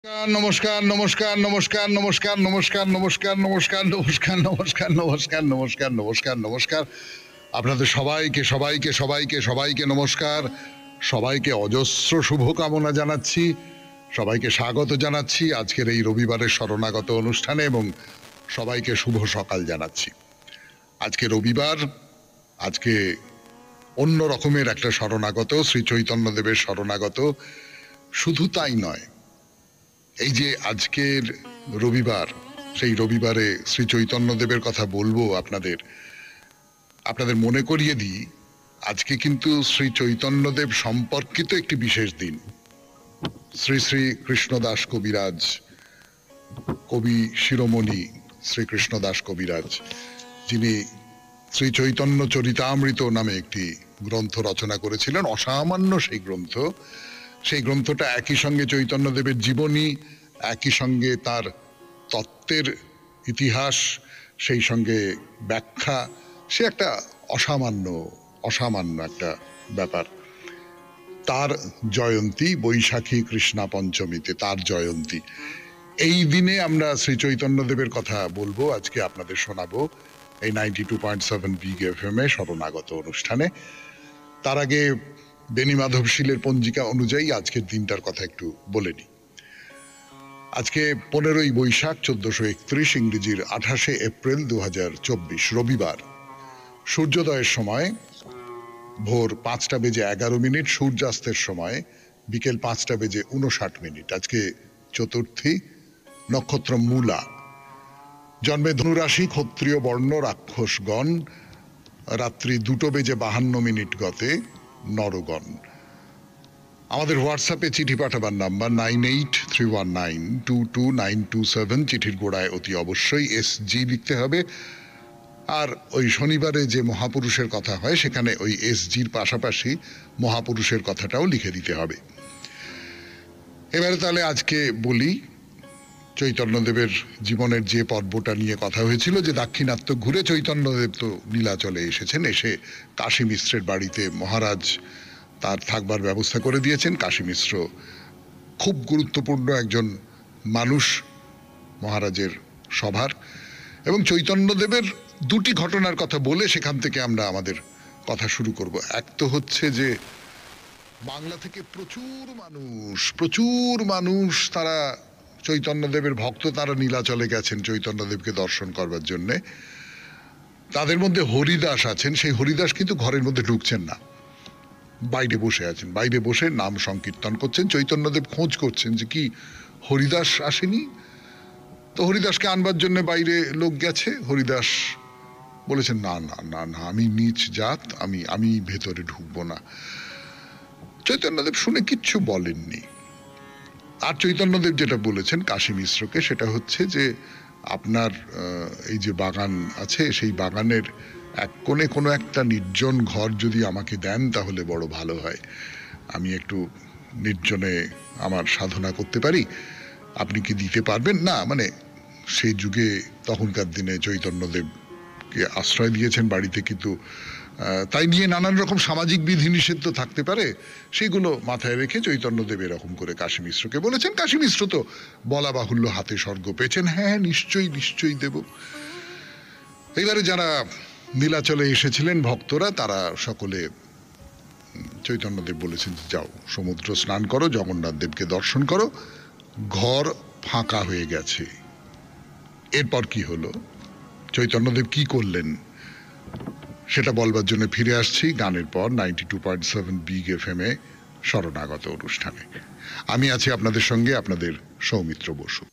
নমস্কার নমস্কার নমস্কার নমস্কার নমস্কার নমস্কার নমস্কার নমস্কার নমস্কার নমস্কার নমস্কার নমস্কার নমস্কার আপনাদের সবাইকে সবাইকে সবাইকে সবাইকে নমস্কার, সবাইকে অজস্র শুভকামনা জানাচ্ছি, সবাইকে স্বাগত জানাচ্ছি আজকের এই রবিবারের শরণাগত অনুষ্ঠানে এবং সবাইকে শুভ সকাল জানাচ্ছি। আজকে রবিবার, আজকে অন্য রকমের একটা শরণাগত, শ্রী চৈতন্যদেবের শরণাগত। শুধু তাই নয়, এই যে আজকের রবিবার, সেই রবিবারে শ্রী চৈতন্যদেবের কথা বলবো আপনাদের মনে করিয়ে দিই, আজকে কিন্তু শ্রী চৈতন্যদেব সম্পর্কিত একটি বিশেষ দিন। শ্রী শ্রী কৃষ্ণদাস কবিরাজ, কবি শিরোমণি শ্রী কৃষ্ণদাস কবিরাজ, যিনি শ্রী চৈতন্য চরিতামৃত নামে একটি গ্রন্থ রচনা করেছিলেন, অসামান্য সেই গ্রন্থ। সেই গ্রন্থটা একই সঙ্গে চৈতন্যদেবের জীবনী, একই সঙ্গে তার তত্ত্বের ইতিহাস, সেই সঙ্গে ব্যাখ্যা, সে একটা অসামান্য একটা ব্যাপার। তার জয়ন্তী বৈশাখী কৃষ্ণা পঞ্চমীতে, তার জয়ন্তী। এই দিনে আমরা শ্রী চৈতন্যদেবের কথা বলবো, আজকে আপনাদের শোনাবো এই 92.7 বিগ এফএম এ শরণাগত অনুষ্ঠানে। তার আগে বেনি মাধবশীলের পঞ্জিকা অনুযায়ী আজকের দিনটার কথা একটু বলে নিই। আজকে 15ই বৈশাখ 1431, ইংরেজির 28শে এপ্রিল 2024, রবিবার। সূর্যোদয়ের সময় ভোর 5:11, সূর্যাস্তের সময় বিকেল 5:59। আজকে চতুর্থী, নক্ষত্র মূলা। জন্মে ধনুরাশি, ক্ষত্রিয় বর্ণ, রাক্ষসগণ। রাত্রি 2:52 গতে নরগণ। আমাদের হোয়াটসঅ্যাপে চিঠি পাঠাবার নাম্বার 9831922927। চিঠির গোড়ায় অতি অবশ্যই SG লিখতে হবে। আর ওই শনিবারে যে মহাপুরুষের কথা হয়, সেখানে ওই SGর পাশাপাশি মহাপুরুষের কথাটাও লিখে দিতে হবে। এবারে তাহলে আজকে বলি, চৈতন্যদেবের জীবনের যে পর্বটা নিয়ে কথা হয়েছিল, যে দাক্ষিণাত্য ঘুরে চৈতন্যদেব তো নীলাচলে এসেছেন, এসে কাশী মিশ্রের বাড়িতে মহারাজ তার থাকবার ব্যবস্থা করে দিয়েছেন। কাশী মিশ্র খুব গুরুত্বপূর্ণ একজন মানুষ মহারাজের সভার, এবং চৈতন্যদেবের দুটি ঘটনার কথা বলে সেখান থেকে আমরা আমাদের কথা শুরু করব। এক তো হচ্ছে যে বাংলা থেকে প্রচুর মানুষ তারা চৈতন্যদেবের ভক্ত, তারা নীলাচলে গেছেন চৈতন্যদেবকে দর্শন করবার জন্যে। তাদের মধ্যে হরিদাস আছেন। সেই হরিদাস কিন্তু ঘরের মধ্যে ঢুকছেন না, বাইরে বসে আছেন, বাইরে বসে নাম সংকীর্তন করছেন। চৈতন্যদেব খোঁজ করছেন যে কি হরিদাস আসেনি, তো হরিদাসকে আনবার জন্য বাইরে লোক গেছে। হরিদাস বলেছেন, না না না না, আমি নীচ জাত, আমি ভেতরে ঢুকবো না। চৈতন্যদেব শুনে কিচ্ছু বলেননি। আর চৈতন্যদেব যেটা বলেছেন কাশী মিশ্রকে, সেটা হচ্ছে যে আপনার এই যে বাগান আছে, সেই বাগানের এক কোণে কোনো একটা নির্জন ঘর যদি আমাকে দেন তাহলে বড় ভালো হয়। আমি একটু নির্জনে আমার সাধনা করতে পারি, আপনি কি দিতে পারবেন? না, মানে সেই যুগে তখনকার দিনে চৈতন্যদেবকে আশ্রয় দিয়েছেন বাড়িতে, কিন্তু তাই নিয়ে নানান রকম সামাজিক বিধিনিষেধ তো থাকতে পারে, সেগুলো মাথায় রেখে চৈতন্যদেব এরকম করে কাশী মিশ্রকে বলেছেন। কাশী মিশ্র তো বলা বাহুল্য হাতে স্বর্গ পেয়েছেন, হ্যাঁ নিশ্চয়ই দেব। এইবারে যারা নীলাচলে এসেছিলেন ভক্তরা, তারা সকলে চৈতন্যদেব বলেছেন, যাও সমুদ্র স্নান করো, জগন্নাথ দেবকে দর্শন করো। ঘর ফাঁকা হয়ে গেছে। এরপর কি হলো, চৈতন্যদেব কি করলেন, সেটা বলবার জন্য ফিরে আসছি গানের পর 92.7 বিগ এফএম এ শরণাগত অনুষ্ঠানে। আমি আছি আপনাদের সঙ্গে, আপনাদের সৌমিত্র বসু।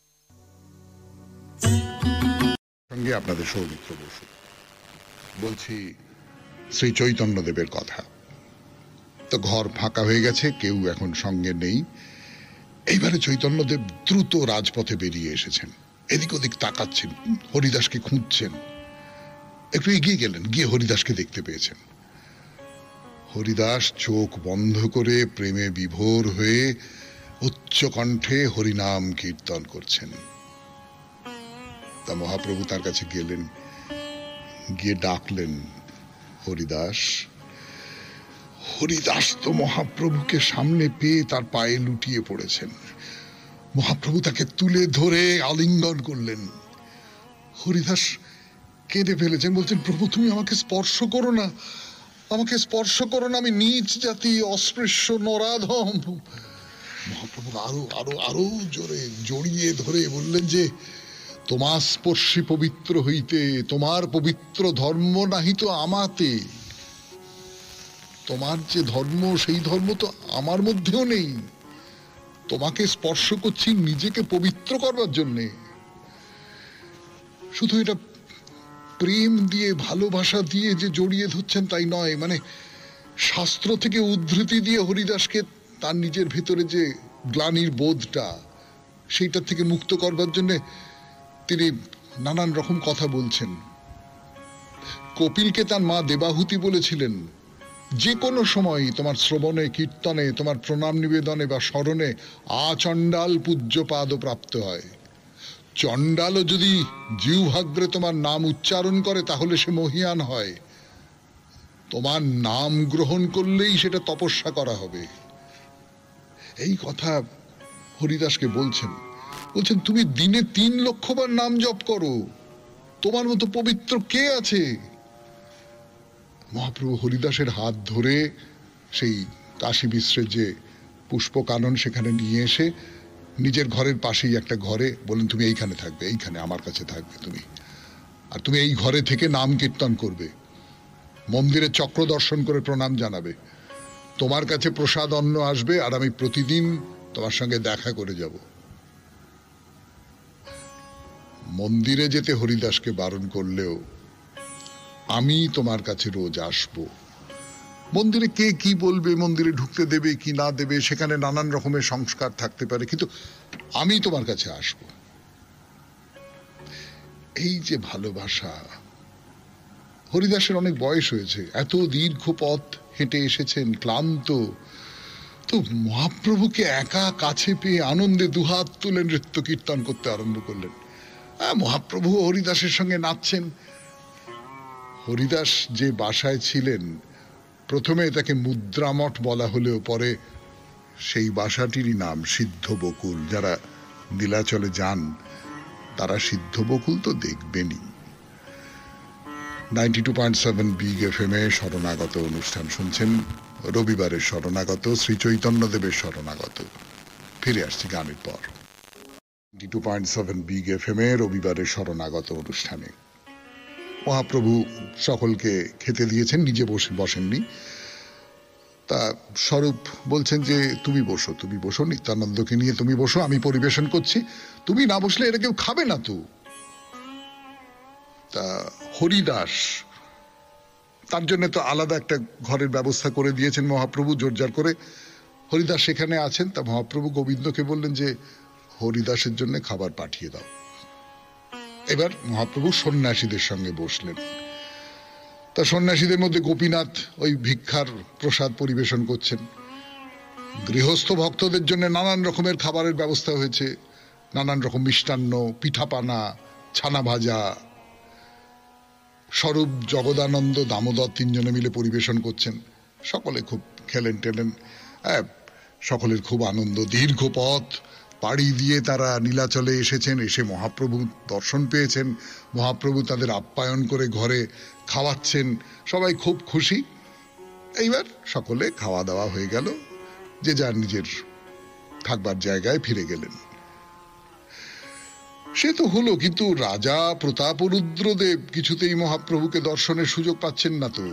বলছি শ্রী চৈতন্যদেবের কথা। তো ঘর ফাঁকা হয়ে গেছে, কেউ এখন সঙ্গে নেই। এইবারে চৈতন্যদেব দ্রুত রাজপথে বেরিয়ে এসেছেন, এদিক ওদিক তাকাচ্ছেন, হরিদাসকে খুঁজছেন। একটু এগিয়ে গেলেন, গিয়ে হরিদাসকে দেখতে পেয়েছেন। হরিদাস চোখ বন্ধ করে প্রেমে বিভোর হয়ে উচ্চ কণ্ঠে হরিনাম কীর্তন করছেন। তা মহাপ্রভু তার কাছে গেলেন, গিয়ে ডাকলেন, হরিদাস। হরিদাস তো মহাপ্রভুকে সামনে পেয়ে তার পায়ে লুটিয়ে পড়েছেন। মহাপ্রভু তাকে তুলে ধরে আলিঙ্গন করলেন। হরিদাস কেঁদে ফেলেছেন, বলছেন প্রভু তুমি আমাকে স্পর্শ করো না, আমাকে স্পর্শ করো না, আমি নীচ জাতি, অস্পৃশ্য, নরাধম। মহাপ্রভু আরো আরো আরো জোরে জড়িয়ে ধরে বললেন যে তোমার স্পর্শী পবিত্র হইতে, তোমার পবিত্র ধর্ম নাহি তো আমাতে। তোমার যে ধর্ম সেই ধর্ম তো আমার মধ্যেও নেই। তোমাকে স্পর্শ করছি নিজেকে পবিত্র করবার জন্যে। শুধু এটা প্রেম দিয়ে, ভালোবাসা দিয়ে যে জড়িয়ে ধরছেন তাই নয়, মানে শাস্ত্র থেকে উদ্ধৃতি দিয়ে হরিদাসকে তার নিজের ভেতরে যে গ্লানির বোধটা, সেইটা থেকে মুক্ত করবার জন্য তিনি নানান রকম কথা বলছেন। কপিলকে তার মা দেবাহুতি বলেছিলেন, যে কোনো সময় তোমার শ্রবণে, কীর্তনে, তোমার প্রণাম নিবেদনে বা স্মরণে আচণ্ডাল পূজ্য পাদ প্রাপ্ত হয়। চণ্ডালও যদি জিহ্বাগ্রে তোমার নাম উচ্চারণ করে তাহলে সে মহিয়ান হয়। তোমার নাম গ্রহণ করলেই সেটা তপস্যা করা হবে। এই কথা হরিদাসকে বলছেন। বলছেন তুমি দিনে 3 লক্ষ বার নাম জপ করো, তোমার মতো পবিত্র কে আছে? মহাপ্রভু হরিদাসের হাত ধরে সেই কাশী বিশ্বের যে পুষ্পকানন সেখানে নিয়ে এসে নিজের ঘরের পাশেই একটা ঘরে বলেন তুমি এইখানে থাকবে, এইখানে আমার কাছে থাকবে তুমি, আর তুমি এই ঘরে থেকে নাম কীর্তন করবে, মন্দিরে চক্র দর্শন করে প্রণাম জানাবে, তোমার কাছে প্রসাদ অন্ন আসবে, আর আমি প্রতিদিন তোমার সঙ্গে দেখা করে যাব। মন্দিরে যেতে হরিদাসকে বারণ করলেও আমি তোমার কাছে রোজ আসব। মন্দিরে কে কি বলবে, মন্দিরে ঢুকতে দেবে কি না দেবে, সেখানে নানান রকমের সংস্কার থাকতে পারে, কিন্তু আমি তোমার কাছে আসব। এই যে ভালোবাসা। হরিদাসের অনেক বয়স হয়েছে, এত দীর্ঘ পথ হেঁটে এসেছেন, ক্লান্ত, তো মহাপ্রভুকে একা কাছে পেয়ে আনন্দে দুহাত তুলে নৃত্য কীর্তন করতে আরম্ভ করলেন। মহাপ্রভু হরিদাসের সঙ্গে নাচছেন। হরিদাস যে বাসায় ছিলেন, প্রথমে তাকে মুদ্রামঠ বলা হলেও পরে সেই বাসাটিরই নাম সিদ্ধ বকুল। যারা নীলাচলে যান তারা সিদ্ধ বকুল তো দেখবেনই। 92.7 বিগ FM এ শরণাগত অনুষ্ঠান শুনছেন। রবিবারের শরণাগত, শ্রী চৈতন্যদেবের শরণাগত। ফিরে আসছি গানের পর। 92.7 বিগ FM এ রবিবারের শরণাগত অনুষ্ঠানে মহাপ্রভু সকলকে খেতে দিয়েছেন, নিজে বসেননি। তা স্বরূপ বলছেন যে তুমি বসো, তুমি বসো, নিত্যানন্দকে নিয়ে তুমি বসো, আমি পরিবেশন করছি, তুমি না বসলে এটা কেউ খাবে না তো। তা হরিদাস, তার জন্য তো আলাদা একটা ঘরের ব্যবস্থা করে দিয়েছেন মহাপ্রভু জোরজার করে। হরিদাস সেখানে আছেন। তা মহাপ্রভু গোবিন্দকে বললেন যে হরিদাসের জন্য খাবার পাঠিয়ে দাও। এবার মহাপ্রভু সন্ন্যাসীদের সঙ্গে বসলেন। তা সন্ন্যাসীদের মধ্যে গোপীনাথ ওই ভিক্ষার প্রসাদ পরিবেশন করছেন। গৃহস্থ ভক্তদের জন্য নানান রকমের খাবারের ব্যবস্থা হয়েছে, নানান রকম মিষ্টান্ন, পিঠাপানা, ছানা ভাজা। স্বরূপ, জগদানন্দ, দামোদর 3 জনে মিলে পরিবেশন করছেন। সকলে খুব খেলেন টেলেন, সকলের খুব আনন্দ। দীর্ঘ পথ পাড়ি দিয়ে তারা নীলাচলে এসেছেন, এসে মহাপ্রভু দর্শন পেয়েছেন। মহাপ্রভু তাদের আপ্যায়ন করে ঘরে খাওয়াচ্ছেন, সবাই খুব খুশি। এইবার সকলে খাওয়া দাওয়া হয়ে গেল, যে যার নিজের থাকবার জায়গায় ফিরে গেলেন। সে তো হলো, কিন্তু রাজা প্রতাপরুদ্রদেব কিছুতেই মহাপ্রভুকে দর্শনের সুযোগ পাচ্ছেন না। তো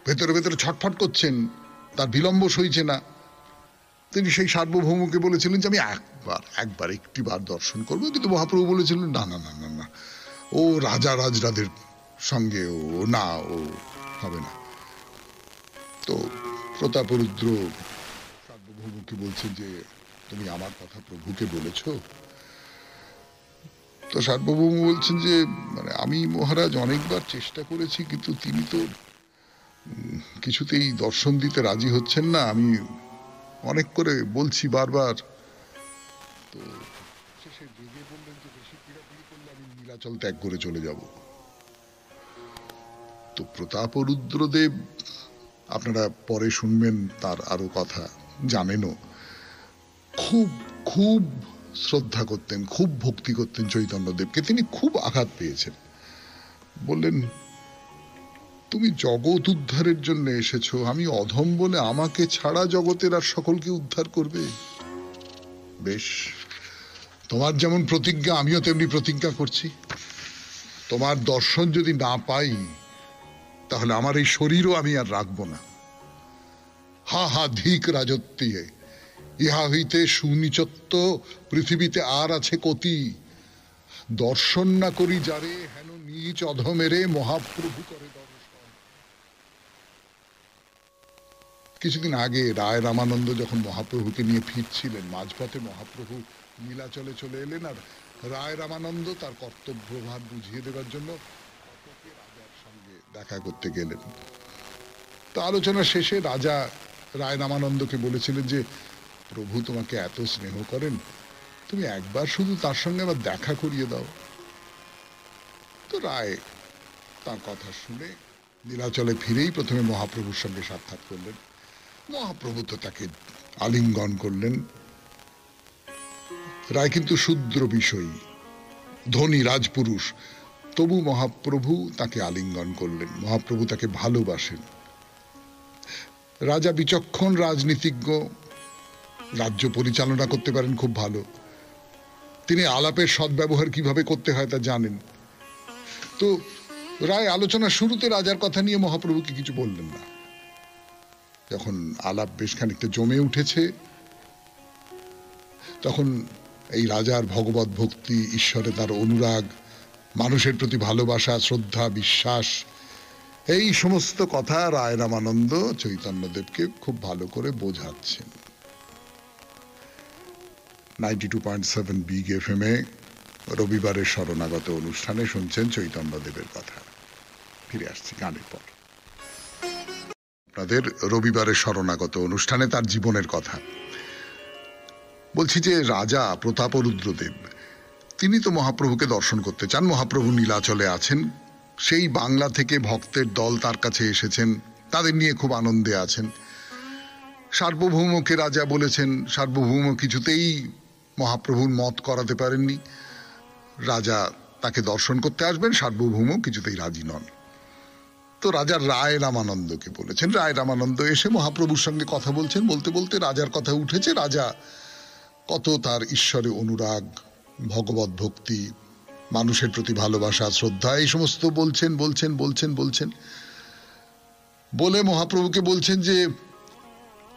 ভেতরে ভেতরে ছটফট করছেন, তার বিলম্ব সইছে না। তিনি সেই সার্বভৌমকে বলেছিলেন যে আমি একবার একটিবার দর্শন করবো, কিন্তু মহাপ্রভু বলেছিলেন না না না না না, ও রাজা রাজরাদের সঙ্গে ও না, ও হবে না। তো প্রতাপরুদ্র সার্বভৌমকে বলছেন যে তুমি আমার কথা প্রভুকে বলেছ? তো সার্বভৌম বলছেন যে মানে আমি মহারাজ অনেকবার চেষ্টা করেছি, কিন্তু তিনি তো কিছুতেই দর্শন দিতে রাজি হচ্ছেন না। আমি অনেক করে বলছি বারবার। তো শেষে রেগে বললেন যে বেশি পীড়াপিড়ি করলে আমি নীলাচল ত্যাগ করে চলে যাব। তো প্রতাপরুদ্রদেব, আপনারা পরে শুনবেন তার আরো কথা, জানেনও, খুব খুব শ্রদ্ধা করতেন, খুব ভক্তি করতেন চৈতন্যদেবকে। তিনি খুব আঘাত পেয়েছেন। বললেন, তুমি জগৎ উদ্ধারের জন্য এসেছো, আমি অধম বলে আমাকে ছাড়া জগতের আর সকলকে উদ্ধার করবে? বেশ, তোমার যেমন প্রতিজ্ঞা আমিও তেমনি প্রতিজ্ঞা করছি। তোমার দর্শন যদি না পাই তাহলে আমার এই শরীরও আমি আর রাখবো না। হা হা ধিক রাজত্বে, ইহা হইতে সুনিচত্ব পৃথিবীতে আর আছে কতি। দর্শন না করি যারে, হেন নিচ অধমেরে মহাপ্রভু করে দর্শন। কিছুদিন আগে রায় রামানন্দ যখন মহাপ্রভুকে নিয়ে ফিরছিলেন, মাঝপথে মহাপ্রভু নীলাচলে চলে এলেন, আর রায় রামানন্দ তার কর্তব্যভার বুঝিয়ে দেবার জন্য রাজার সঙ্গে দেখা করতে গেলেন। তো আলোচনা শেষে রাজা রায় রামানন্দকে বলেছিলেন যে, প্রভু তোমাকে এত স্নেহ করেন, তুমি একবার শুধু তার সঙ্গে আবার দেখা করিয়ে দাও। তো রায় তার কথা শুনে নীলাচলে ফিরেই প্রথমে মহাপ্রভুর সঙ্গে সাক্ষাৎ করলেন। মহাপ্রভু তো তাকে আলিঙ্গন করলেন। রায় কিন্তু শূদ্র বিষয়ী, ধনী রাজপুরুষ, তবু মহাপ্রভু তাকে আলিঙ্গন করলেন। মহাপ্রভু তাকে ভালোবাসেন। রাজা বিচক্ষণ রাজনীতিজ্ঞ, রাজ্য পরিচালনা করতে পারেন খুব ভালো। তিনি আলাপের সদ্ব্যবহার কিভাবে করতে হয় তা জানেন। তো রায় আলোচনার শুরুতে রাজার কথা নিয়ে মহাপ্রভুকে কিছু বললেন না। যখন আলাপ বেশ খানিকটা জমে উঠেছে, তখন এই রাজার ভগবত ভক্তি, ঈশ্বরে তার অনুরাগ, মানুষের প্রতি ভালোবাসা, শ্রদ্ধা, বিশ্বাস, এই সমস্ত কথা রায় রামানন্দ চৈতন্যদেবকে খুব ভালো করে বোঝাচ্ছেন। 92.7 বিগ FM এ রবিবারের শরণাগত অনুষ্ঠানে শুনছেন চৈতন্যদেবের কথা। ফিরে আসছি গানের পর। আপনাদের রবিবারের শরণাগত অনুষ্ঠানে তার জীবনের কথা বলছি। যে রাজা প্রতাপরুদ্রদেব, তিনি তো মহাপ্রভুকে দর্শন করতে চান। মহাপ্রভু নীলাচলে আছেন, সেই বাংলা থেকে ভক্তের দল তার কাছে এসেছেন, তাদের নিয়ে খুব আনন্দে আছেন। সার্বভৌমকে রাজা বলেছেন, সার্বভৌম কিছুতেই মহাপ্রভুর মত করাতে পারেননি। রাজা তাকে দর্শন করতে আসবেন, সার্বভৌম কিছুতেই রাজি নন। তো রাজা রায় রামানন্দকে বলেছেন। রায় রামানন্দ এসে মহাপ্রভুর সঙ্গে কথা বলছেন। বলতে বলতে রাজার কথা উঠেছে। রাজা কত তার ঈশ্বরে অনুরাগ, ভগবত ভক্তি, মানুষের প্রতি ভালোবাসা, শ্রদ্ধা, এই সমস্ত বলছেন বলছেন বলছেন বলছেন বলে মহাপ্রভুকে বলছেন যে,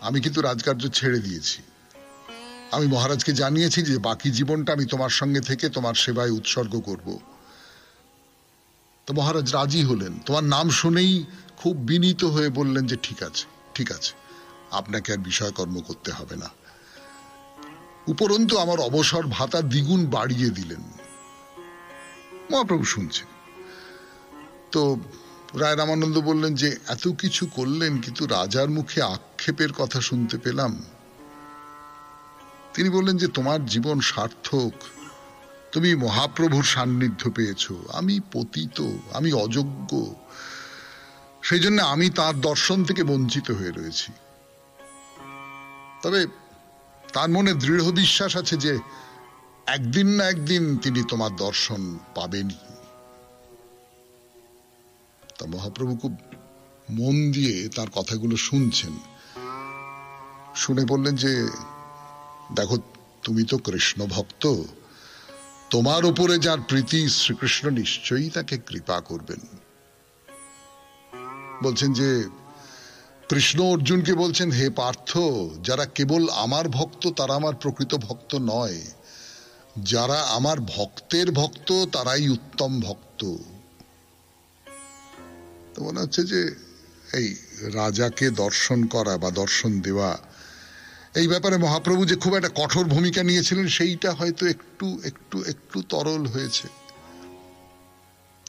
আমি কিন্তু রাজকার্য ছেড়ে দিয়েছি। আমি মহারাজকে জানিয়েছি যে বাকি জীবনটা আমি তোমার সঙ্গে থেকে তোমার সেবায় উৎসর্গ করব। তো মহারাজ রাজি হলেন। তোমার নাম শুনেই খুব বিনীত হয়ে বললেন যে, ঠিক আছে ঠিক আছে, আপনাকে আর বিষয়কর্ম করতে হবে না। উপরন্তু আমার অবসর ভাতা দ্বিগুণ বাড়িয়ে দিলেন। মহাপ্রভু শুনছেন। তো রায় রামানন্দ বললেন যে, এত কিছু করলেন, কিন্তু রাজার মুখে আক্ষেপের কথা শুনতে পেলাম। তিনি বললেন যে, তোমার জীবন সার্থক, তুমি মহাপ্রভুর সান্নিধ্য পেয়েছ। আমি পতিত, আমি অযোগ্য, সেই জন্য আমি তার দর্শন থেকে বঞ্চিত হয়ে রয়েছি। তবে তার মনে দৃঢ় বিশ্বাস আছে যে একদিন না একদিন তিনি তোমার দর্শন পাবেনই। তা মহাপ্রভু খুব মন দিয়ে তার কথাগুলো শুনছেন। শুনে বললেন যে, দেখো, তুমি তো কৃষ্ণ ভক্ত, তোমার উপরে যার প্রীতি, শ্রীকৃষ্ণ নিশ্চয়ই তাকে কৃপা করবেন। বলছেন যে, কৃষ্ণ অর্জুনকে বলছেন, হে পার্থ, যারা কেবল আমার ভক্ত তারা আমার প্রকৃত ভক্ত নয়, যারা আমার ভক্তের ভক্ত তারাই উত্তম ভক্ত। তো মনে হচ্ছে যে এই রাজাকে দর্শন করা বা দর্শন দেওয়া, এই ব্যাপারে মহাপ্রভু যে খুব একটা কঠোর ভূমিকা নিয়েছিলেন, সেইটা হয়তো একটু একটু একটু তরল হয়েছে।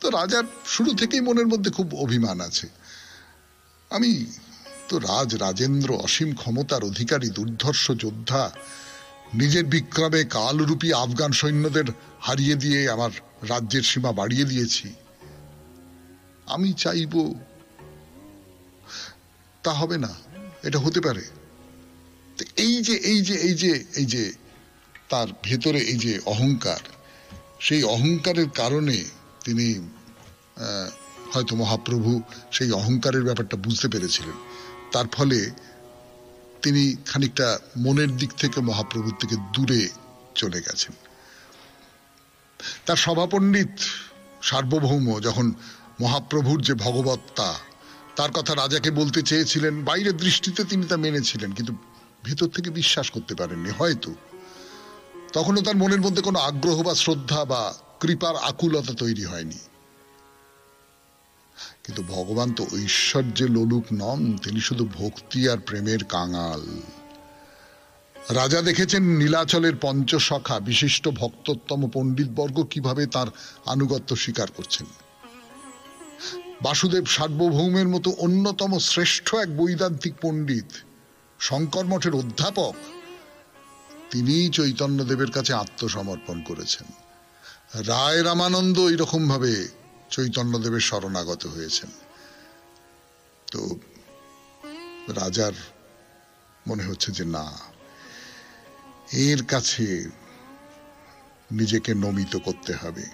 তো রাজার শুরু থেকেই মনের মধ্যে খুব অভিমান আছে। আমি তো রাজেন্দ্র, অসীম ক্ষমতার অধিকারী, দুর্ধর্ষ যোদ্ধা, নিজের বিক্রমে কালরূপী আফগান সৈন্যদের হারিয়ে দিয়ে আমার রাজ্যের সীমা বাড়িয়ে দিয়েছি। আমি চাইব, তা হবে না, এটা হতে পারে। এই যে এই যে এই যে এই যে তার ভেতরে এই যে অহংকার, সেই অহংকারের কারণে তিনি হয়তো মহাপ্রভু সেই অহংকারের ব্যাপারটা বুঝতে পেরেছিলেন। তার ফলে তিনি খানিকটা মনের দিক থেকে মহাপ্রভুর থেকে দূরে চলে গেছেন। তার সভাপণ্ডিত সার্বভৌম যখন মহাপ্রভুর যে ভগবত্তা তার কথা রাজাকে বলতে চেয়েছিলেন, বাইরের দৃষ্টিতে তিনি তা মেনেছিলেন, কিন্তু ভেতর থেকে বিশ্বাস করতে পারেননি হয়তো। তখনও তার মনের মধ্যে কোনো আগ্রহ বা শ্রদ্ধা বা কৃপার আকুলতা তৈরি হয়নি। কিন্তু ভগবান তো ঐশ্বর্যে লোলুপ নন, তিনি শুধু ভক্তি আর প্রেমের কাঙাল। রাজা দেখেছেন নীলাচলের পঞ্চসখা বিশিষ্ট ভক্তোত্তম পণ্ডিতবর্গ কিভাবে তার আনুগত্য স্বীকার করছেন। বাসুদেব সার্বভৌমের মতো অন্যতম শ্রেষ্ঠ এক বৈদান্তিক পণ্ডিত, শঙ্কর মঠের অধ্যাপক, তিনি চৈতন্যদেবের কাছে আত্মসমর্পণ করেছেন। রায় রামানন্দ এরকম ভাবে চৈতন্যদেবের শরণাগত হয়েছেন। তো রাজার মনে হচ্ছে যে না, এর কাছে নিজেকে নমিত করতে হবে।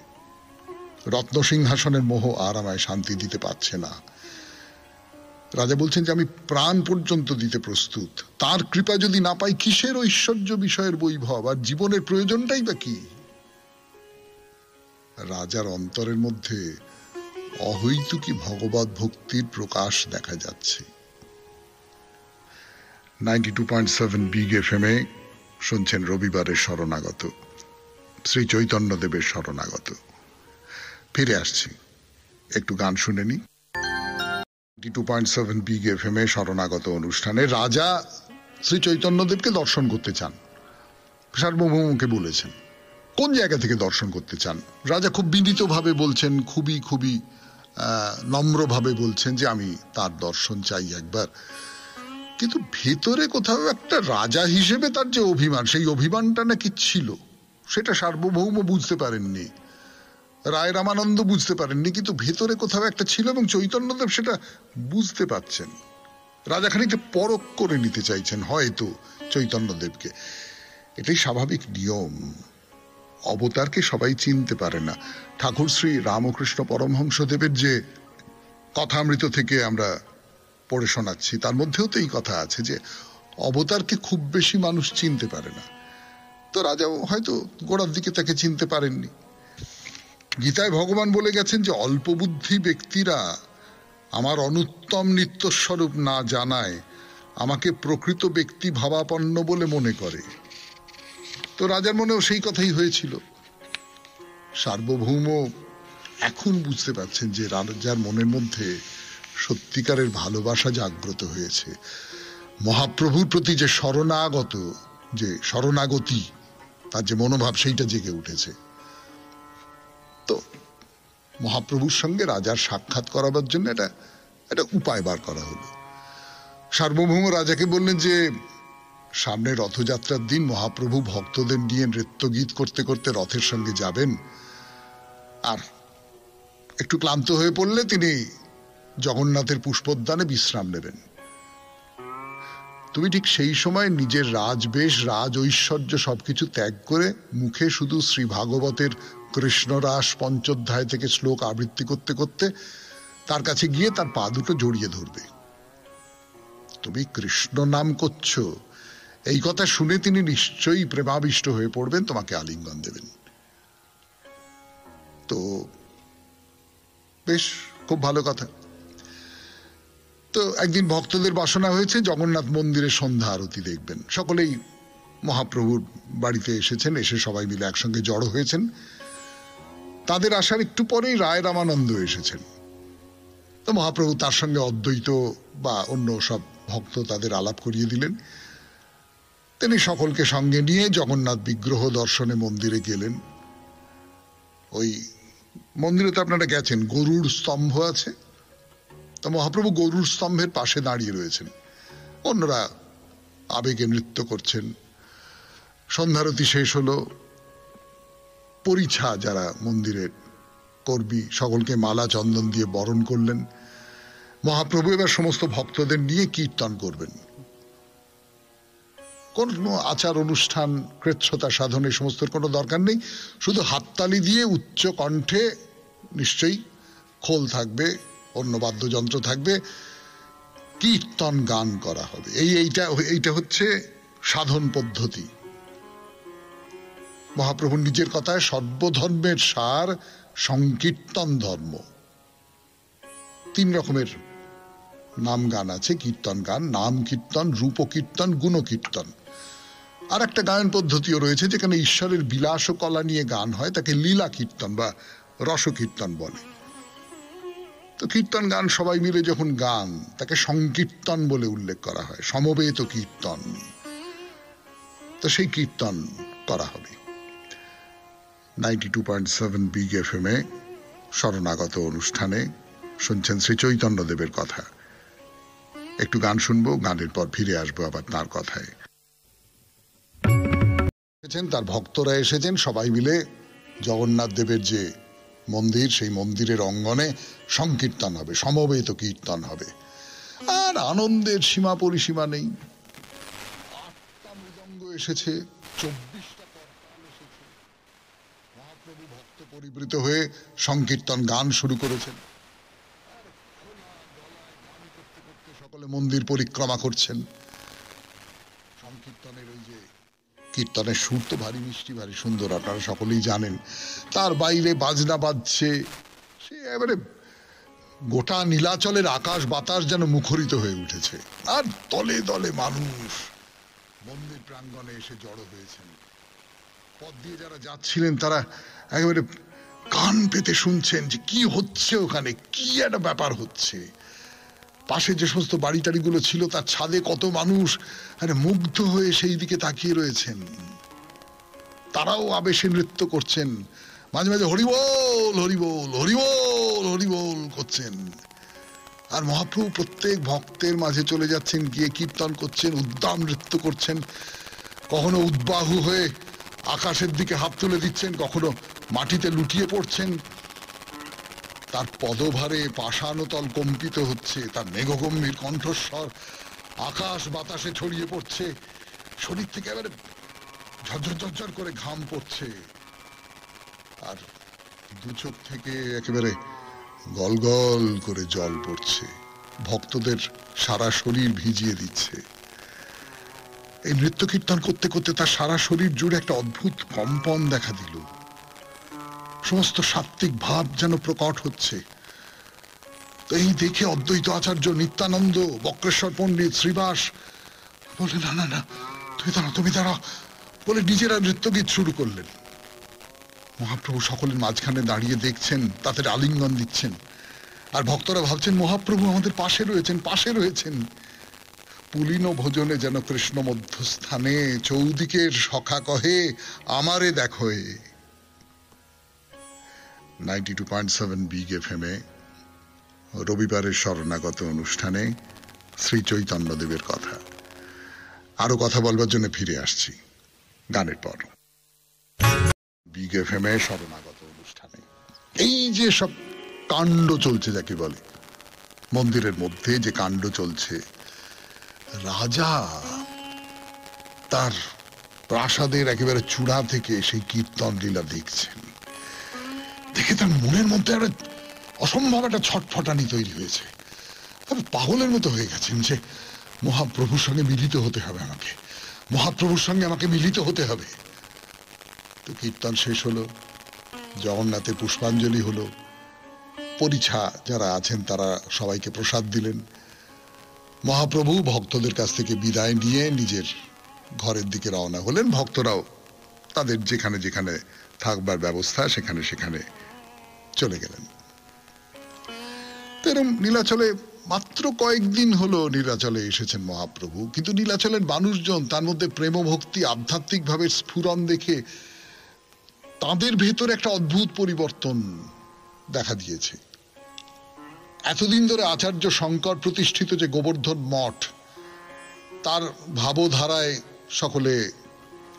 রত্নসিংহাসনের মোহ আর আমায় শান্তি দিতে পারছে না। রাজা বলছেন যে আমি প্রাণ পর্যন্ত দিতে প্রস্তুত, তার কৃপা যদি না পাই কিসের ঐশ্বর্য বিষয়ের বৈভব, আর জীবনের প্রয়োজনটাই বা কি? রাজার অন্তরের মধ্যে অহৈতুকী ভগবত ভক্তির প্রকাশ দেখা যাচ্ছে। 92.7 বিগ FM এ শুনছেন রবিবারের শরণাগত, শ্রী চৈতন্যদেবের শরণাগত। ফিরে আসছি, একটু গান শুনে নি। 92.7 বিগ FM এ শরণাগত অনুষ্ঠানে রাজা শ্রী চৈতন্যদেবকে দর্শন করতে চান। সার্বভৌমকে বলেছেন কোন জায়গা থেকে দর্শন করতে চান। রাজা খুব বিনীতভাবে বলছেন, খুবই নম্রভাবে বলছেন যে আমি তার দর্শন চাই একবার। কিন্তু ভেতরে কোথাও একটা রাজা হিসেবে তার যে অভিমান, সেই অভিমানটা নাকি ছিল, সেটা সার্বভৌম বুঝতে পারেননি, রায় রামানন্দ বুঝতে পারেননি, কিন্তু ভেতরে কোথাও একটা ছিল এবং চৈতন্যদেব সেটা বুঝতে পারছেন। রাজা খানিকটা পরখ করে নিতে চাইছেন হয়তো চৈতন্যদেবকে। এটাই স্বাভাবিক নিয়ম। অবতারকে সবাই চিনতে পারে না। ঠাকুর শ্রী রামকৃষ্ণ পরমহংসদেবের যে কথামৃত থেকে আমরা পড়ে শোনাচ্ছি, তার মধ্যেও তো এই কথা আছে যে অবতারকে খুব বেশি মানুষ চিনতে পারে না। তো রাজাও হয়তো গোড়ার দিকে তাকে চিনতে পারেননি। গীতায় ভগবান বলে গেছেন যে অল্প বুদ্ধি ব্যক্তিরা আমার অনুত্তম নিত্যস্বরূপ না জানায় আমাকে প্রকৃত ব্যক্তি ভাবাপন্ন বলে মনে করে। তো রাজার মনেও সেই কথাই হয়েছিল। সার্বভৌম এখন বুঝতে পারছেন যে রাজার মনের মধ্যে সত্যিকারের ভালোবাসা জাগ্রত হয়েছে। মহাপ্রভুর প্রতি যে শরণাগতি, তার যে মনোভাব, সেইটা জেগে উঠেছে। তো মহাপ্রভুর সঙ্গে রাজার সাক্ষাৎ করাবার জন্য এটা উপায় বার করা হলো। সার্বভৌম রাজাকে বললেন যে সামনে রথযাত্রার দিন মহাপ্রভু ভক্তদের নিয়ে নৃত্যগীত করতে করতে রথের সঙ্গে যাবেন, আর একটু ক্লান্ত হয়ে পড়লে তিনি জগন্নাথের পুষ্পোদ্যানে বিশ্রাম নেবেন। তুমি ঠিক সেই সময় নিজের রাজবেশ, রাজ ঐশ্বর্য সবকিছু ত্যাগ করে মুখে শুধু শ্রী ভাগবতের কৃষ্ণরাস পঞ্চোধ্যায় থেকে শ্লোক আবৃত্তি করতে করতে তার কাছে গিয়ে তার পা দুটো জড়িয়ে ধরবে। তুমি কৃষ্ণ নাম করছো, এই কথা শুনে তিনি নিশ্চয়ই প্রেমাবিষ্ট হয়ে পড়বেন, তোমাকে আলিঙ্গন দেবেন। তো বেশ, খুব ভালো কথা। তো একদিন ভক্তদের বাসনা হয়েছে জগন্নাথ মন্দিরে সন্ধ্যা আরতি দেখবেন। সকলেই মহাপ্রভুর বাড়িতে এসেছেন, এসে সবাই মিলে একসঙ্গে জড়ো হয়েছেন। তাদের আসার একটু পরেই রায় রামানন্দ এসেছেন। তো মহাপ্রভু তার সঙ্গে অদ্বৈত বা অন্য সব ভক্ত তাদের আলাপ করিয়ে দিলেন। তিনি সকলকে সঙ্গে নিয়ে জগন্নাথ বিগ্রহ দর্শনে মন্দিরে গেলেন। ওই মন্দিরে তো আপনারা গেছেন, গরুর স্তম্ভ আছে। তো মহাপ্রভু গরুর স্তম্ভের পাশে দাঁড়িয়ে রয়েছেন, অন্যরা আবেগে নৃত্য করছেন। সন্ধ্যারতি শেষ হলো। পরিছা যারা মন্দিরের কর্মী, সকলকে মালা চন্দন দিয়ে বরণ করলেন। মহাপ্রভু এবার সমস্ত ভক্তদের নিয়ে কীর্তন করবেন। কোনো আচার অনুষ্ঠান কৃচ্ছতা সাধনে সমস্ত কোনো দরকার নেই, শুধু হাততালি দিয়ে উচ্চ কণ্ঠে, নিশ্চয়ই খোল থাকবে, অন্য বাদ্যযন্ত্র থাকবে, কীর্তন গান করা হবে। এইটা হচ্ছে সাধন পদ্ধতি। মহাপ্রভুর নিজের কথায় সর্বধর্মের সার সংকীর্তন ধর্ম। 3 রকমের নাম গান আছে, কীর্তন গান, নাম কীর্তন, রূপ কীর্তন, গুণ কীর্তন। আর একটা গায়ন পদ্ধতিও রয়েছে যেখানে ঈশ্বরের বিলাস ও কলা নিয়ে গান হয়, তাকে লীলা কীর্তন বা রস কীর্তন বলে। তো কীর্তন গান সবাই মিলে যখন গান, তাকে সংকীর্তন বলে উল্লেখ করা হয়, সমবেত কীর্তন। তো সেই কীর্তন করা হবে 92.7 বিগ FM এ শরণাগত অনুষ্ঠানে। শুনছেন শ্রী চৈতন্যদেবের কথা। একটু গান শুনবো, গানের পর ফিরে আসবো আবার তার কথায়। তার ভক্তরা এসেছেন, সবাই মিলে জগন্নাথ দেবের যে মন্দির, সেই মন্দিরের অঙ্গনে সংকীর্তন হবে, সমবেত কীর্তন হবে। আর আনন্দের সীমা পরিসীমা নেই। 8টা মৃদঙ্গ এসেছে, 24টা করতাল এসেছে। মহাপ্রভু ভক্ত পরিবৃত হয়ে সংকীর্তন গান শুরু করেছেন। সকলে মন্দির পরিক্রমা করছেন। সংকীর্তনের ওই যে কীর্তনের সুর তো ভারী মিষ্টি, ভারী সুন্দর, আপনারা সকলেই জানেন। তার বাইরে বাজনা বাজছে, সে এবারে গোটা নীলাচলের আকাশ বাতাস যেন মুখরিত হয়ে উঠেছে। আর দলে দলে মানুষ মন্দির প্রাঙ্গণে এসে জড়ো হয়েছেন। পথ দিয়ে যারা যাচ্ছিলেন তারা একেবারে কান পেতে শুনছেন যে কি হচ্ছে ওখানে, কি একটা ব্যাপার হচ্ছে। পাশে যে সমস্ত বাড়ি টাড়িগুলো ছিল তার ছাদে কত মানুষ মুগ্ধ হয়ে সেই দিকে তাকিয়ে রয়েছেন। তারাও আবেশে নৃত্য করছেন, মাঝে মাঝে হরিবোল হরিবোল হরিবোল হরিবোল করছেন। আর মহাপ্রভু প্রত্যেক ভক্তের মাঝে চলে যাচ্ছেন, গিয়ে কীর্তন করছেন, উদ্দাম নৃত্য করছেন। কখনো উদ্বাহু হয়ে আকাশের দিকে হাত তুলে দিচ্ছেন, কখনো মাটিতে লুটিয়ে পড়ছেন। তার পদভারে পাষাণতল কম্পিত হচ্ছে, তার মেঘগম্ভীর কণ্ঠস্বর আকাশ বাতাসে ছড়িয়ে পড়ছে। শরীর থেকে এবারে ঝরঝর ঝরঝর করে ঘাম পড়ছে, আর দু চোখ থেকে একেবারে গল গল করে জল পড়ছে। ভক্তদের সারা শরীর ভিজিয়ে দিচ্ছে। এই নৃত্য কীর্তন করতে করতে তার সারা শরীর জুড়ে একটা অদ্ভুত কম্পন দেখা দিল। সমস্ত সাত্ত্বিক ভাব যেন প্রকট হচ্ছে। তো এই দেখে অদ্বৈত আচার্য, নিত্যানন্দ, বক্রেশ্বর পণ্ডিত, শ্রীবাস বলে, না না না, তুমি দাঁড়া বলে নিজেরা নৃত্যগীত শুরু করলেন। মহাপ্রভু সকলের মাঝখানে দাঁড়িয়ে দেখছেন, তাদের আলিঙ্গন দিচ্ছেন। আর ভক্তরা ভাবছেন মহাপ্রভু আমাদের পাশে রয়েছেন। পুলিন ভোজনে যেন কৃষ্ণ মধ্যস্থানে, চৌদিকের সখা কহে আমারে দেখো। 92.7 বিগ FM এ রবিবারের শরণাগত অনুষ্ঠানে শ্রী চৈতন্যদেবের কথা। আরো কথা বলবার জন্য ফিরে আসছি গানের পর। বিগ FM এ শরণাগত অনুষ্ঠানে এই যে সব কাণ্ড চলছে, যাকে বলে মন্দিরের মধ্যে যে কাণ্ড চলছে, রাজা তার প্রাসাদের একেবারে চূড়া থেকে সেই কীর্তন লীলা দেখছেন। দেখে তার মনের মধ্যে একটা অসম্ভব একটা ছটফটানি তৈরি হয়েছে। পাগলের মতো হয়ে গেছেন যে মহাপ্রভুর সঙ্গে মিলিত হতে হবে, মহাপ্রভুর সঙ্গে আমাকে মিলিত হতে হবে। তো কীর্তন শেষ হলো, জগন্নাথের পুষ্পাঞ্জলি হলো, পরিছা যারা আছেন তারা সবাইকে প্রসাদ দিলেন। মহাপ্রভু ভক্তদের কাছ থেকে বিদায় নিয়ে নিজের ঘরের দিকে রওনা হলেন। ভক্তরাও তাদের যেখানে যেখানে থাকবার ব্যবস্থা সেখানে সেখানে চলে গেলেন। এরকম নীলাচলে মাত্র কয়েকদিন হলো নীলাচলে এসেছেন মহাপ্রভু, কিন্তু নীলাচলের মানুষজন তার মধ্যে প্রেম ভক্তি আধ্যাত্মিক ভাবে স্ফুরণ দেখে তাদের ভেতরে একটা অদ্ভুত পরিবর্তন দেখা দিয়েছে। এতদিন ধরে আচার্য শঙ্কর প্রতিষ্ঠিত যে গোবর্ধন মঠ, তার ভাবধারায় সকলে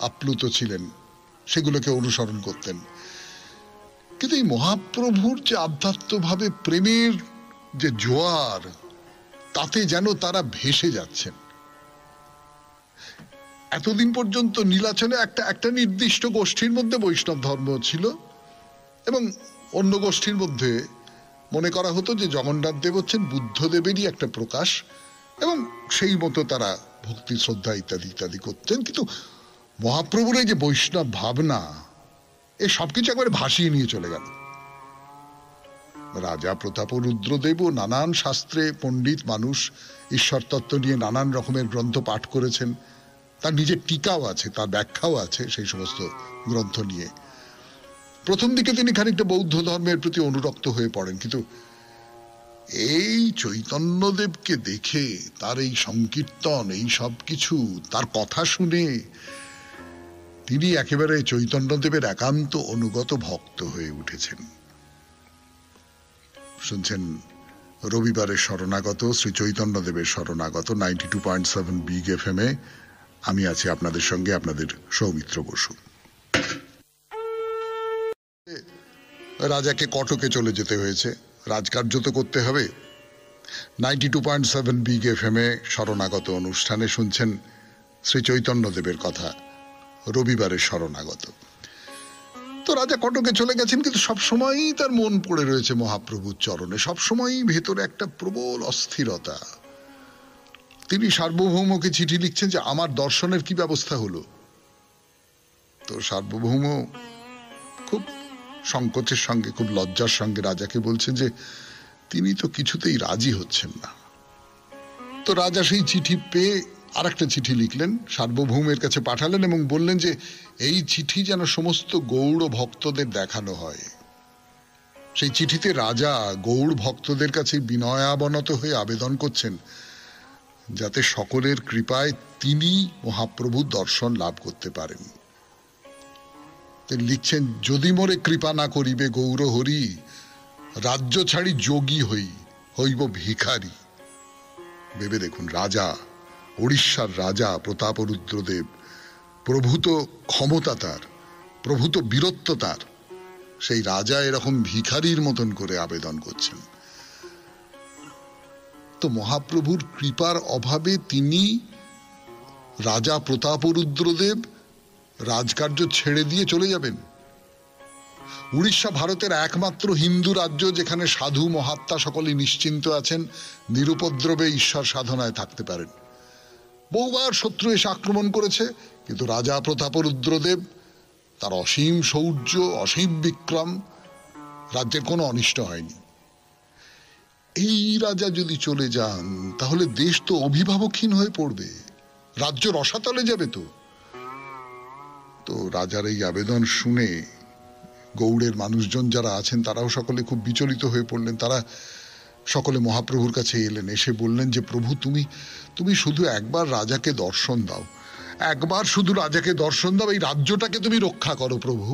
আপ্লুত ছিলেন, সেগুলোকে অনুসরণ করতেন। কিন্তু এই মহাপ্রভুর যে আধ্যাত্মভাবে প্রেমের যে জোয়ার, তাতে যেন তারা ভেসে যাচ্ছেন। এতদিন পর্যন্ত নীলাচলে একটা একটা নির্দিষ্ট গোষ্ঠীর মধ্যে বৈষ্ণব ধর্ম ছিল এবং অন্য গোষ্ঠীর মধ্যে মনে করা হতো যে জগন্নাথ দেব হচ্ছেন বুদ্ধদেবেরই একটা প্রকাশ এবং সেই মতো তারা ভক্তি শ্রদ্ধা ইত্যাদি ইত্যাদি করতেন। কিন্তু মহাপ্রভুর এই যে বৈষ্ণব ভাবনা, এই সবকিছু একবারে ভাসিয়ে নিয়ে চলে গেল। রাজা প্রতাপ রুদ্রদেব ও নানান শাস্ত্রে পণ্ডিত মানুষ ঈশ্বর তত্ত্ব নিয়ে নানান রকমের গ্রন্থ পাঠ করেছেন, তার নিজের টিকাও আছে, তার ব্যাখ্যাও আছে সেই সমস্ত গ্রন্থ নিয়ে। প্রথম দিকে তিনি খানিকটা বৌদ্ধ ধর্মের প্রতি অনুরক্ত হয়ে পড়েন, কিন্তু এই চৈতন্যদেবকে দেখে, তার এই সংকীর্তন, এই সব কিছু, তার কথা শুনে তিনি একেবারে চৈতন্যদেবের একান্ত অনুগত ভক্ত হয়ে উঠেছেন। শুনছেন রবিবারের শরণাগত, শ্রী চৈতন্যদেবের শরণাগত 92.7 বিগ FM এ। আমি আছি আপনাদের সঙ্গে, আপনাদের সৌমিত্র বসু। রাজাকে কটকে চলে যেতে হয়েছে, রাজকার্য তো করতে হবে। 92.7 বিগ FM এ শরণাগত অনুষ্ঠানে শুনছেন শ্রী চৈতন্যদেবের কথা, রবিবারের শরণাগত। তো রাজা কটকে চলে গেছেন, কিন্তু সবসময়ই তার মন পড়ে রয়েছে মহাপ্রভুর চরণে, সবসময়ই ভেতরে একটা প্রবল অস্থিরতা। তিনি সার্বভৌমকে চিঠি লিখছেন যে আমার দর্শনের কি ব্যবস্থা হলো। তো সার্বভৌম খুব সংকোচের সঙ্গে, খুব লজ্জার সঙ্গে রাজাকে বলছেন যে তিনি তো কিছুতেই রাজি হচ্ছেন না। তো রাজা সেই চিঠি পেয়ে আর একটা চিঠি লিখলেন, সার্বভৌমের কাছে পাঠালেন এবং বললেন যে এই চিঠি যেন সমস্ত গৌড় ভক্তদের দেখানো হয়। সেই চিঠিতে রাজা গৌড় ভক্তদের কাছে বিনয়াবনত হয়ে আবেদন করছেন যাতে সকলের কৃপায় তিনি মহাপ্রভুর দর্শন লাভ করতে পারেন। তিনি লিখছেন, যদি মোরে কৃপা না করিবে গৌর হরি, রাজ্য ছাড়ি যোগী হইব ভিখারি। ভেবে দেখুন, রাজা, ওড়িশার রাজা প্রতাপ রুদ্রদেব, প্রভূত ক্ষমতা তার, প্রভূত বীরত্ব তার, সেই রাজা এরকম ভিখারির মতন করে আবেদন করছেন। তো মহাপ্রভুর কৃপার অভাবে তিনি, রাজা প্রতাপ রুদ্রদেব, রাজকার্য ছেড়ে দিয়ে চলে যাবেন। উড়িষ্যা ভারতের একমাত্র হিন্দু রাজ্য যেখানে সাধু মহাত্মা সকলেই নিশ্চিন্ত আছেন, নিরুপদ্রবে ঈশ্বর সাধনায় থাকতে পারেন। বহুবার শত্রু এসে আক্রমণ করেছে, কিন্তু রাজা প্রতাপ রুদ্রদেব, তার অসীম শৌর্য, অসীম বিক্রম, রাজ্যের কোনো অনিষ্ট হয়নি। এই রাজা যদি চলে যান তাহলে দেশ তো অভিভাবকহীন হয়ে পড়বে, রাজ্য রসাতলে যাবে। তো রাজার এই আবেদন শুনে গৌড়ের মানুষজন যারা আছেন তারাও সকলে খুব বিচলিত হয়ে পড়লেন। তারা সকলে মহাপ্রভুর কাছে এলেন, এসে বললেন যে প্রভু, তুমি শুধু একবার রাজাকে দর্শন দাও, একবার শুধু রাজাকে দর্শন দাও, এই রাজ্যটাকে তুমি রক্ষা করো প্রভু।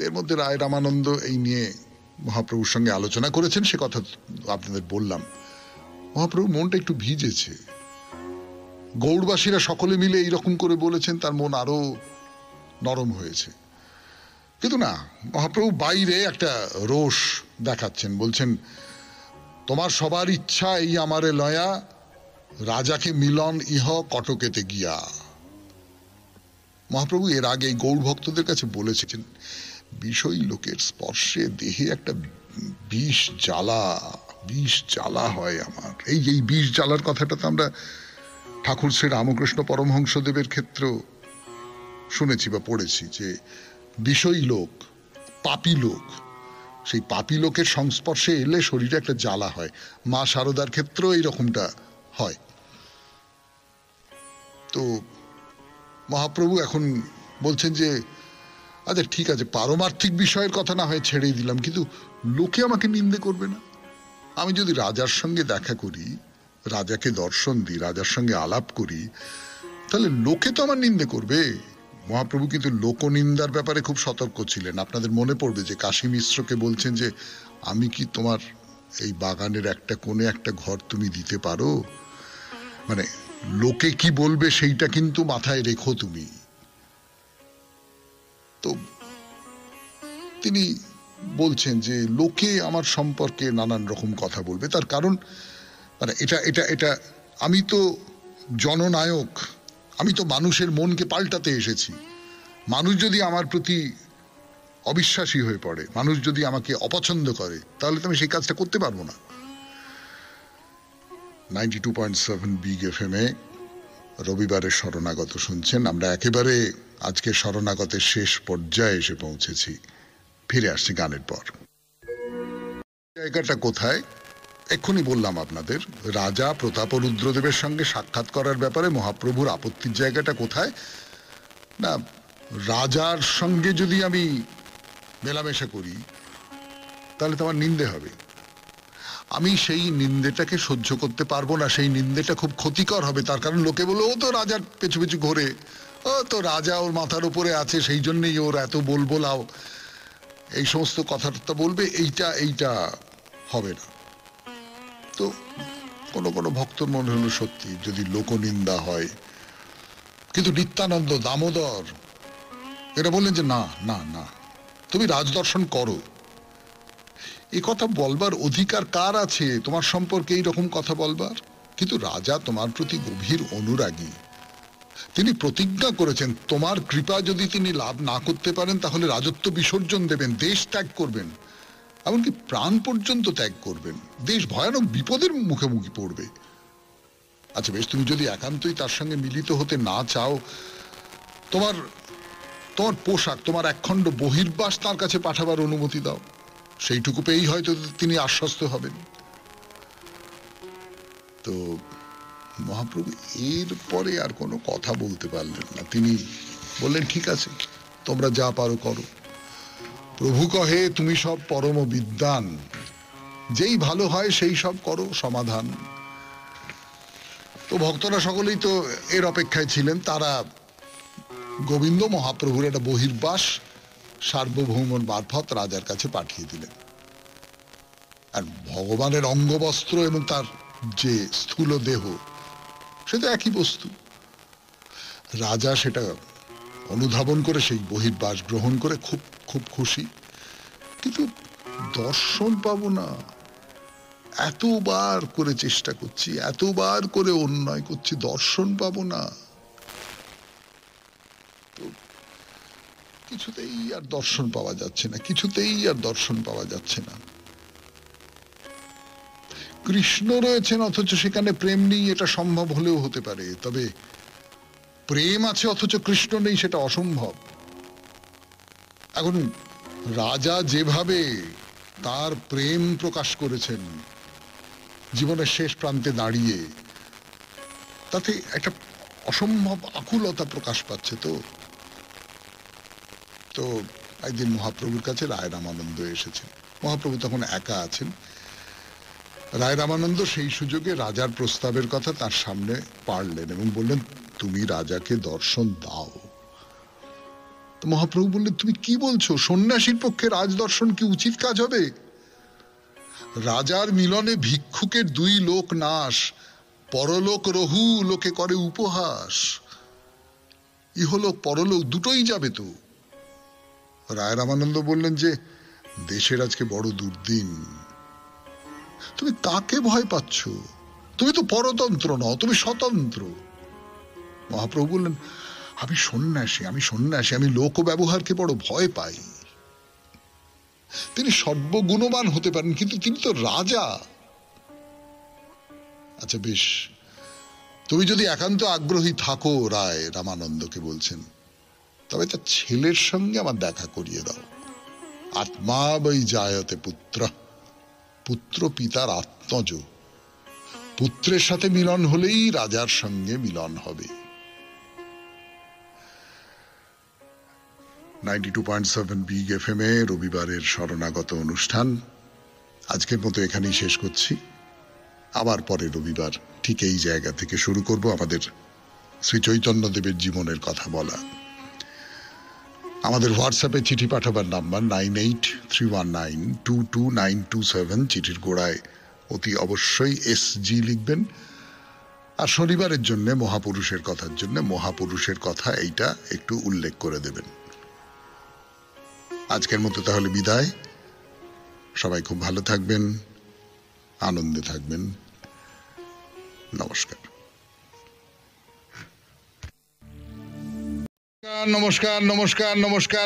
এর মধ্যে রায় রামানন্দ এই নিয়ে মহাপ্রভুর সঙ্গে আলোচনা করেছেন, সে কথা আপনাদের বললাম। মহাপ্রভু মনটা একটু ভিজেছে, গৌড়বাসীরা সকলে মিলে এইরকম করে বলেছেন, তার মন আরো নরম হয়েছে। কিন্তু না, মহাপ্রভু বাইরে একটা রোষ দেখাচ্ছেন, বলছেন তোমার সবার ইচ্ছা এই আমারে লয়া, রাজাকে মিলন ইহ কটকেতে গিয়া। মহাপ্রভু এর আগে এই গৌড় ভক্তদের কাছে বলেছেন, বিষয় লোকের স্পর্শে দেহে একটা বিষ জ্বালা হয় আমার। এই বিষ জ্বালার কথাটা তো আমরা ঠাকুর শ্রী রামকৃষ্ণ পরমহংসদেবের ক্ষেত্রে শুনেছি বা পড়েছি, যে বিষয়ী লোক, পাপী লোক, সেই পাপী লোকের সংস্পর্শে এলে শরীরে একটা জ্বালা হয়। মা শারদার ক্ষেত্রেও এইরকমটা হয়। তো মহাপ্রভু এখন বলছেন যে আচ্ছা ঠিক আছে, পারমার্থিক বিষয়ের কথা না হয় ছেড়েই দিলাম, কিন্তু লোকে আমাকে নিন্দে করবে না? আমি যদি রাজার সঙ্গে দেখা করি, রাজাকে দর্শন দিই, রাজার সঙ্গে আলাপ করি, তাহলে লোকে তো আমার নিন্দে করবে। মহাপ্রভু কিন্তু লোকনিন্দার ব্যাপারে খুব সতর্ক ছিলেন। আপনাদের মনে পড়বে যে কাশী মিশ্রকে বলছেন যে আমি কি তোমার এই বাগানের একটা কোণে একটা ঘর তুমি দিতে পারো? মানে লোকে কি বলবে সেইটা কিন্তু মাথায় রেখো তুমি। তো তিনি বলছেন যে লোকে আমার সম্পর্কে নানান রকম কথা বলবে, তার কারণ মানে এটা আমি তো জননায়ক, আমি তো মানুষের মনকে পাল্টাতে এসেছি। মানুষ যদি আমার প্রতি অবিশ্বাসী হয়ে পড়ে, মানুষ যদি আমাকে অপছন্দ করে, তাহলে তো আমি সেই কাজটা করতে পারবো না। 92.7 বিগ FM এ রবিবারের শরণাগত শুনছেন। আমরা একেবারে আজকে শরণাগতের শেষ পর্যায়ে এসে পৌঁছেছি। ফিরে আসছি গানের পর। জায়গাটা কোথায়? এক্ষুনি বললাম আপনাদের, রাজা প্রতাপ রুদ্রদেবের সঙ্গে সাক্ষাৎ করার ব্যাপারে মহাপ্রভুর আপত্তির জায়গাটা কোথায় না, রাজার সঙ্গে যদি আমি মেলামেশা করি তাহলে তো আমার নিন্দে হবে। আমি সেই নিন্দেটাকে সহ্য করতে পারবো না, সেই নিন্দেটা খুব ক্ষতিকর হবে। তার কারণ লোকে বলে, ও তো রাজার পেছু পেছু ঘোরে, ও তো রাজা ওর মাথার উপরে আছে, সেই জন্যই ওর এত বলবোলাও, এই সমস্ত কথাটা বলবে। এইটা হবে না। তো কোনো কোনো ভক্তর মনে হলো সত্যি যদি লোকনিন্দা হয়। কিন্তু নিত্যানন্দ, দামোদর এরা বললেন যে না না না, তুমি রাজদর্শন করো। এ কথা বলবার অধিকার কার আছে তোমার সম্পর্কে এইরকম কথা বলবার? কিন্তু রাজা তোমার প্রতি গভীর অনুরাগী। তিনি প্রতিজ্ঞা করেছেন তোমার কৃপা যদি তিনি লাভ না করতে পারেন তাহলে রাজত্ব বিসর্জন দেবেন, দেশ ত্যাগ করবেন, এমনকি প্রাণ পর্যন্ত ত্যাগ করবেন। দেশ ভয়ানক বিপদের মুখোমুখি পড়বে। আচ্ছা বেশ, তুমি যদি একান্তই তার সঙ্গে মিলিত হতে না চাও, তোমার পোশাক, তোমার একখণ্ড বহির্বাস তার কাছে পাঠাবার অনুমতি দাও। সেইটুকু পেয়েই হয়তো তিনি আশ্বস্ত হবেন। তো মহাপ্রভু এর পরে আর কোনো কথা বলতে পারলেন না। তিনি বললেন, ঠিক আছে, তোমরা যা পারো করো। প্রভু কহে, তুমি সব পরম বিদ্বান, যেই ভালো হয় সেই সব করো সমাধান। তো ভক্তরা সকলেই তো এর অপেক্ষায় ছিলেন। তারা গোবিন্দ মহাপ্রভুর একটা বহির্বাস সার্বভৌমন মারফত রাজার কাছে পাঠিয়ে দিলেন। আর ভগবানের অঙ্গবস্ত্র এবং তার যে স্থূল দেহ, সে তো একই বস্তু। রাজা সেটা অনুধাবন করে সেই বহির্বাস গ্রহণ করে খুব খুব খুশি। কিন্তু দর্শন পাবো না, এতবার করে চেষ্টা করছি, এতবার করে অন্যায় করছি, দর্শন পাবো না। তো কিছুতেই আর দর্শন পাওয়া যাচ্ছে না, কিছুতেই আর দর্শন পাওয়া যাচ্ছে না। কৃষ্ণ রয়েছেন অথচ সেখানে প্রেম নেই, এটা সম্ভব হলেও হতে পারে। তবে প্রেম আছে অথচ কৃষ্ণ নেই, সেটা অসম্ভব। এখন রাজা যেভাবে তার প্রেম প্রকাশ করেছেন জীবনের শেষ প্রান্তে দাঁড়িয়ে, তাতে একটা অসম্ভব আকুলতা প্রকাশ পাচ্ছে। তো একদিন মহাপ্রভুর কাছে রায় রামানন্দ এসেছেন। মহাপ্রভু তখন একা আছেন। রায় রামানন্দ সেই সুযোগে রাজার প্রস্তাবের কথা তার সামনে পাড়লেন এবং বললেন, তুমি রাজাকে দর্শন দাও। তো মহাপ্রভু বললেন, তুমি কি বলছো? সন্ন্যাসীর পক্ষে রাজদর্শন কি উচিত কাজ হবে? রাজার মিলনে ভিক্ষুকের দুই লোক নাশ, পরলোক রহু লোকে করে উপহাস। ইহলোক পরলোক দুটোই যাবে তো। রায় রামানন্দ বললেন যে দেশের আজকে বড় দুর্দিন, তুমি কাকে ভয় পাচ্ছ? তুমি তো পরতন্ত্র নও, তুমি স্বতন্ত্র। মহাপ্রভু বললেন, আমি সন্ন্যাসী, আমি লোক ব্যবহারকে বড় ভয় পাই। তিনি সর্বগুণবান হতে পারেন, কিন্তু তিনি তো রাজা। আচ্ছা বেশ, তুমি যদি একান্ত আগ্রহী থাকো, রায় রামানন্দকে বলছেন, তবে তার ছেলের সঙ্গে আমার দেখা করিয়ে দাও। আত্মা বৈ জায়তে পুত্র, পুত্র পিতার আত্মজ। পুত্রের সাথে মিলন হলেই রাজার সঙ্গে মিলন হবে। 92.7 বিগ FM এ রবিবারের শরণাগত অনুষ্ঠান আজকের মতো এখানেই শেষ করছি। আবার পরে রবিবার ঠিক এই জায়গা থেকে শুরু করব আমাদের শ্রী চৈতন্যদেবের জীবনের কথা বলা। আমাদের হোয়াটসঅ্যাপে চিঠি পাঠাবার নাম্বার 9831922927। চিঠির গোড়ায় অতি অবশ্যই SG লিখবেন। আর শনিবারের জন্য মহাপুরুষের কথার জন্য মহাপুরুষের কথা এইটা একটু উল্লেখ করে দেবেন। আজকের মতো তাহলে বিদায়। সবাই খুব ভালো থাকবেন, আনন্দে থাকবেন। নমস্কার। নমস্কার নমস্কার নমস্কার।